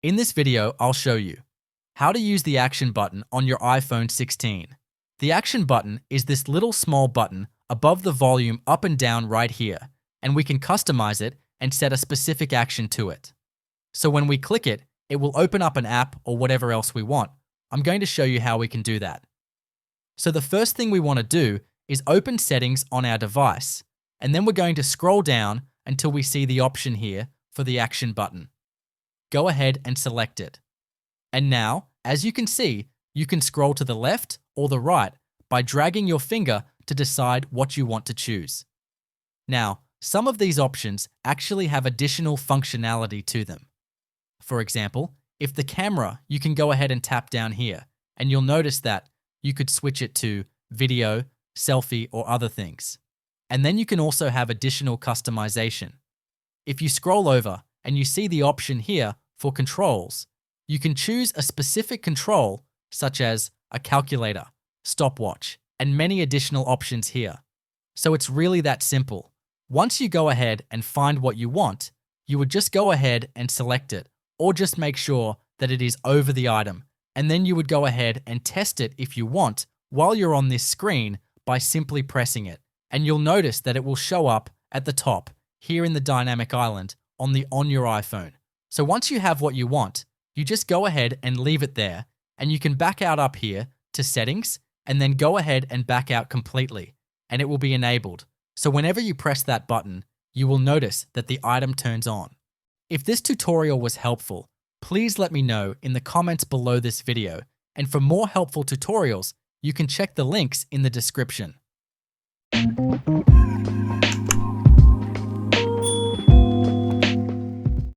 In this video, I'll show you how to use the action button on your iPhone 16. The action button is this little small button above the volume up and down right here, and we can customize it and set a specific action to it. So when we click it, it will open up an app or whatever else we want. I'm going to show you how we can do that. So the first thing we want to do is open settings on our device, and then we're going to scroll down until we see the option here for the action button. Go ahead and select it. And now, as you can see, you can scroll to the left or the right by dragging your finger to decide what you want to choose. Now, some of these options actually have additional functionality to them. For example, if the camera, you can go ahead and tap down here, and you'll notice that you could switch it to video, selfie, or other things. And then you can also have additional customization. If you scroll over and you see the option here for controls, you can choose a specific control such as a calculator, stopwatch, and many additional options here. So it's really that simple. Once you go ahead and find what you want, you would just go ahead and select it, or just make sure that it is over the item, and then you would go ahead and test it if you want while you're on this screen by simply pressing it. And you'll notice that it will show up at the top here in the dynamic island on your iPhone. So once you have what you want, you just go ahead and leave it there, and you can back out up here to settings and then go ahead and back out completely, and it will be enabled. So whenever you press that button, you will notice that the item turns on. If this tutorial was helpful, please let me know in the comments below this video, and for more helpful tutorials, you can check the links in the description.